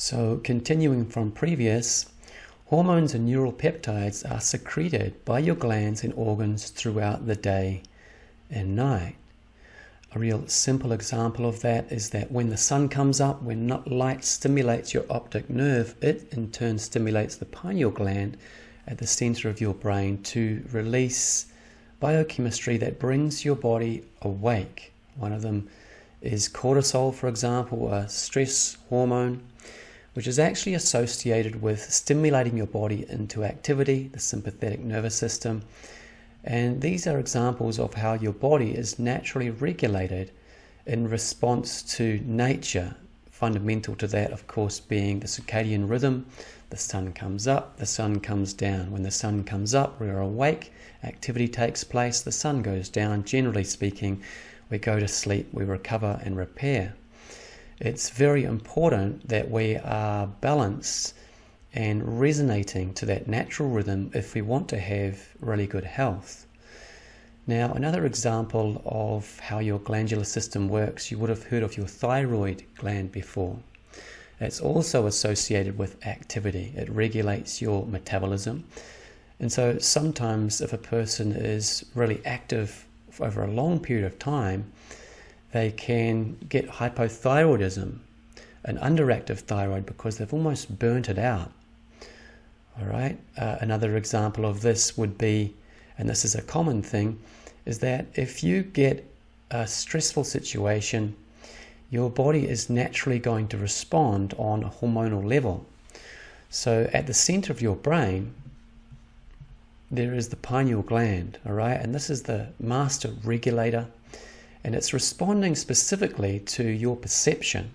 So continuing from previous, hormones and neural peptides are secreted by your glands and organs throughout the day and night. A real simple example of that is that when the sun comes up, when light stimulates your optic nerve, it in turn stimulates the pineal gland at the center of your brain to release biochemistry that brings your body awake. One of them is cortisol, for example, a stress hormone, which is actually associated with stimulating your body into activity, the sympathetic nervous system. And these are examples of how your body is naturally regulated in response to nature. Fundamental to that, of course, being the circadian rhythm. The sun comes up, the sun comes down. When the sun comes up, we're awake, activity takes place, the sun goes down. Generally speaking, we go to sleep, we recover and repair. It's very important that we are balanced and resonating to that natural rhythm if we want to have really good health. Now, another example of how your glandular system works, you would have heard of your thyroid gland before. It's also associated with activity. It regulates your metabolism. And so sometimes if a person is really active over a long period of time, they can get hypothyroidism, an underactive thyroid, because they've almost burnt it out. All right. Another example of this would be, and this is a common thing, is that if you get a stressful situation, your body is naturally going to respond on a hormonal level. So at the center of your brain, there is the pineal gland, all right? And this is the master regulator, and it's responding specifically to your perception.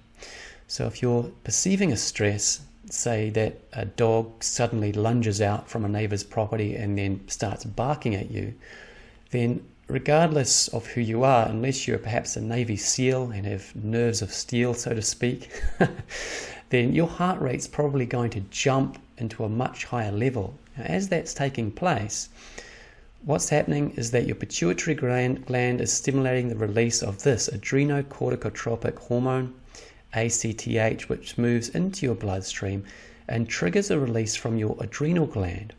So if you're perceiving a stress, say that a dog suddenly lunges out from a neighbor's property and then starts barking at you, then regardless of who you are, unless you're perhaps a Navy SEAL and have nerves of steel, so to speak, then your heart rate's probably going to jump into a much higher level. Now, as that's taking place, what's happening is that your pituitary gland is stimulating the release of this adrenocorticotropic hormone, ACTH, which moves into your bloodstream and triggers a release from your adrenal gland.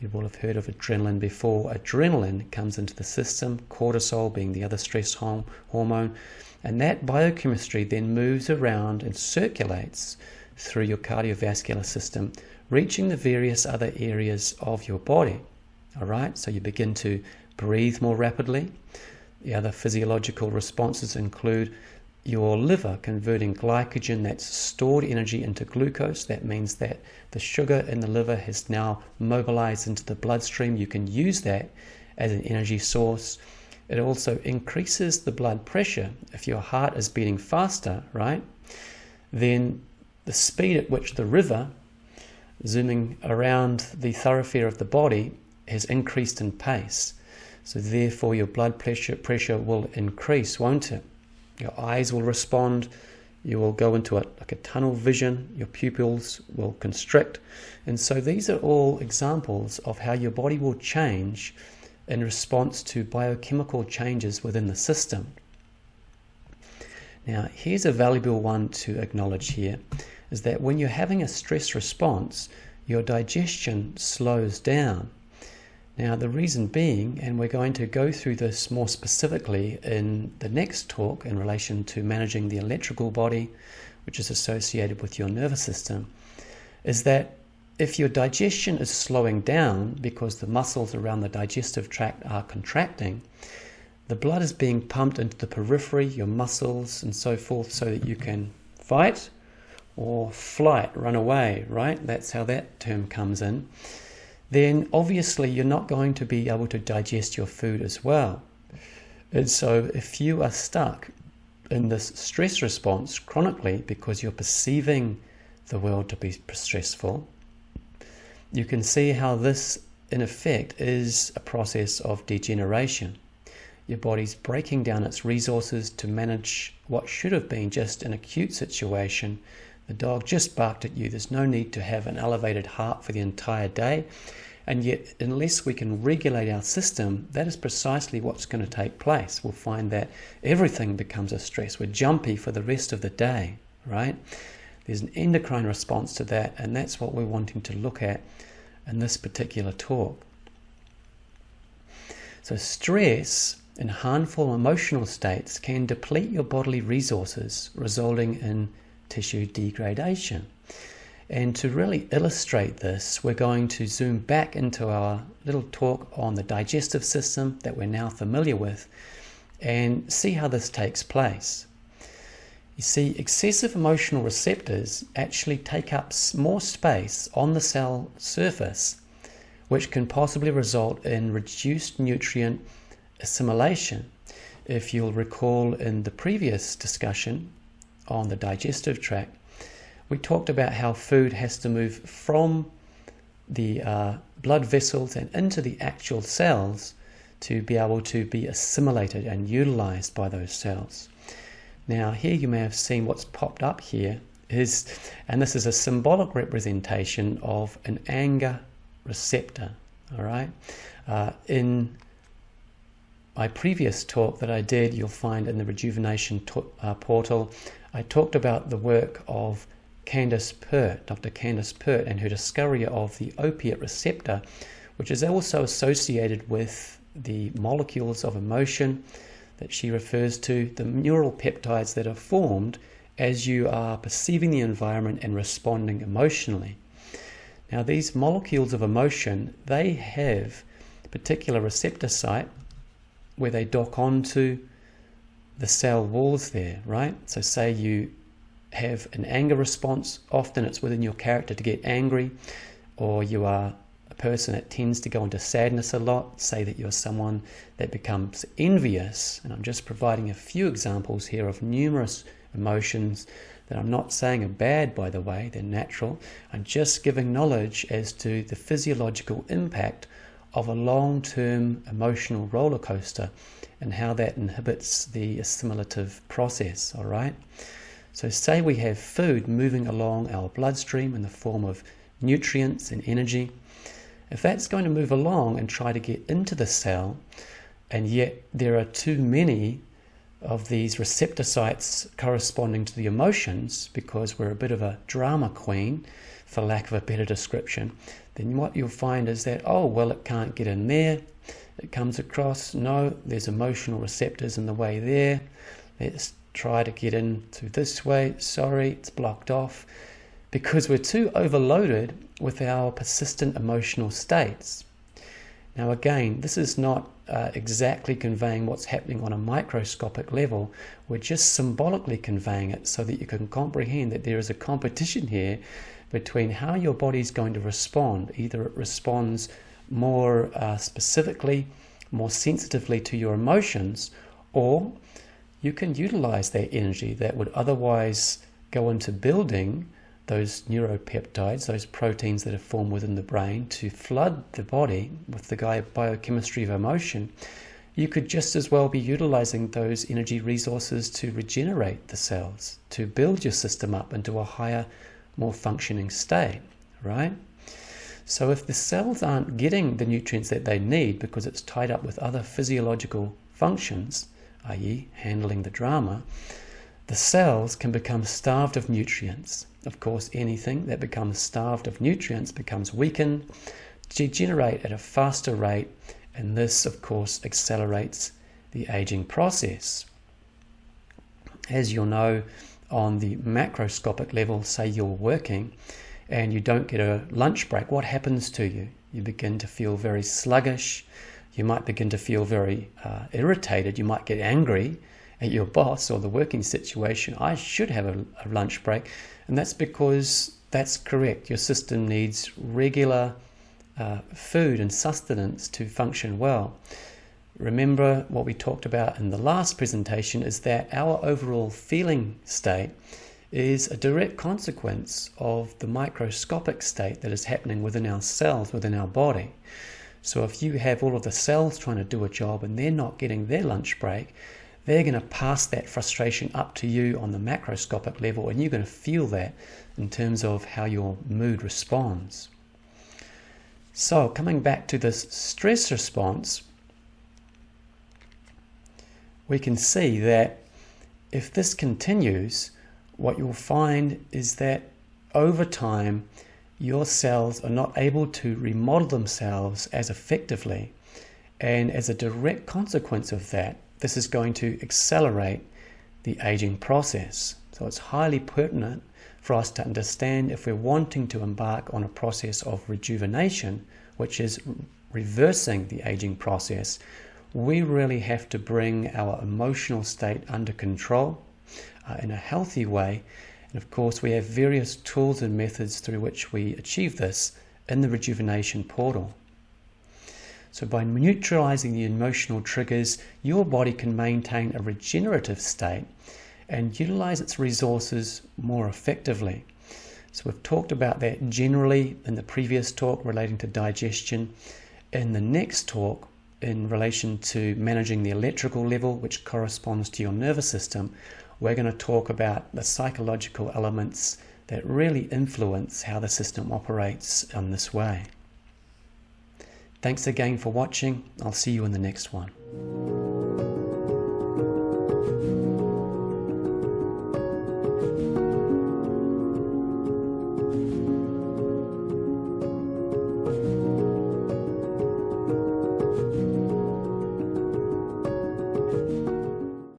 You will have heard of adrenaline before. Adrenaline comes into the system, cortisol being the other stress hormone, and that biochemistry then moves around and circulates through your cardiovascular system, reaching the various other areas of your body. All right, so you begin to breathe more rapidly. The other physiological responses include your liver converting glycogen, that's stored energy, into glucose. That means that the sugar in the liver has now mobilized into the bloodstream. You can use that as an energy source. It also increases the blood pressure. If your heart is beating faster, right, then the speed at which the river, zooming around the thoroughfare of the body, has increased in pace. So therefore your blood pressure will increase, won't it? Your eyes will respond. You will go into a tunnel vision. Your pupils will constrict. And so these are all examples of how your body will change in response to biochemical changes within the system. Now, here's a valuable one to acknowledge here, is that when you're having a stress response, your digestion slows down. Now, the reason being, and we're going to go through this more specifically in the next talk in relation to managing the electrical body, which is associated with your nervous system, is that if your digestion is slowing down because the muscles around the digestive tract are contracting, the blood is being pumped into the periphery, your muscles and so forth, so that you can fight or flight, run away, right? That's how that term comes in. Then obviously you're not going to be able to digest your food as well. And so if you are stuck in this stress response chronically because you're perceiving the world to be stressful, you can see how this in effect is a process of degeneration. Your body's breaking down its resources to manage what should have been just an acute situation. The dog just barked at you. There's no need to have an elevated heart for the entire day. And yet, unless we can regulate our system, that is precisely what's going to take place. We'll find that everything becomes a stress. We're jumpy for the rest of the day, right? There's an endocrine response to that, and that's what we're wanting to look at in this particular talk. So stress and harmful emotional states can deplete your bodily resources, resulting in tissue degradation. And to really illustrate this, we're going to zoom back into our little talk on the digestive system that we're now familiar with and see how this takes place. You see, excessive emotional receptors actually take up more space on the cell surface, which can possibly result in reduced nutrient assimilation. If you'll recall in the previous discussion on the digestive tract, we talked about how food has to move from the blood vessels and into the actual cells to be able to be assimilated and utilized by those cells. Now here you may have seen what's popped up here is, and this is a symbolic representation of an anger receptor. All right. In my previous talk that I did, you'll find in the Rejuvenation portal, I talked about the work of Dr. Candace Pert, and her discovery of the opiate receptor, which is also associated with the molecules of emotion that she refers to, the neural peptides that are formed as you are perceiving the environment and responding emotionally. Now these molecules of emotion, they have a particular receptor site where they dock onto the cell walls there, right? So say you have an anger response, often it's within your character to get angry, or you are a person that tends to go into sadness a lot. Say that you're someone that becomes envious, and I'm just providing a few examples here of numerous emotions that I'm not saying are bad, by the way, they're natural. I'm just giving knowledge as to the physiological impact of a long-term emotional roller coaster and how that inhibits the assimilative process, all right? So say we have food moving along our bloodstream in the form of nutrients and energy. If that's going to move along and try to get into the cell, and yet there are too many of these receptor sites corresponding to the emotions, because we're a bit of a drama queen, for lack of a better description, then what you'll find is that, oh, well, it can't get in there. It comes across, no, there's emotional receptors in the way there. Let's try to get in through this way. Sorry, it's blocked off, because we're too overloaded with our persistent emotional states. Now again, this is not exactly conveying what's happening on a microscopic level. We're just symbolically conveying it so that you can comprehend that there is a competition here between how your body's going to respond. Either it responds more specifically, more sensitively to your emotions, or you can utilize that energy that would otherwise go into building those neuropeptides, those proteins that are formed within the brain, to flood the body with the biochemistry of emotion. You could just as well be utilizing those energy resources to regenerate the cells, to build your system up into a higher, more functioning state, right? So if the cells aren't getting the nutrients that they need because it's tied up with other physiological functions, i.e. handling the drama, the cells can become starved of nutrients. Of course, anything that becomes starved of nutrients becomes weakened, degenerate at a faster rate, and this, of course, accelerates the aging process. As you'll know, on the macroscopic level, say you're working and you don't get a lunch break, what happens to you? You begin to feel very sluggish. You might begin to feel very irritated. You might get angry at your boss or the working situation. I should have a lunch break. And that's because that's correct. Your system needs regular food and sustenance to function well. Remember what we talked about in the last presentation is that our overall feeling state is a direct consequence of the microscopic state that is happening within our cells, within our body. So if you have all of the cells trying to do a job and they're not getting their lunch break, they're going to pass that frustration up to you on the macroscopic level, and you're going to feel that in terms of how your mood responds. So coming back to this stress response, we can see that if this continues, what you'll find is that over time, your cells are not able to remodel themselves as effectively. And as a direct consequence of that, this is going to accelerate the aging process. So it's highly pertinent for us to understand if we're wanting to embark on a process of rejuvenation, which is reversing the aging process, we really have to bring our emotional state under control in a healthy way. And of course, we have various tools and methods through which we achieve this in the Rejuvenation portal. So by neutralizing the emotional triggers, your body can maintain a regenerative state and utilize its resources more effectively. So we've talked about that generally in the previous talk relating to digestion. In the next talk, in relation to managing the electrical level, which corresponds to your nervous system, we're going to talk about the psychological elements that really influence how the system operates in this way. Thanks again for watching. I'll see you in the next one.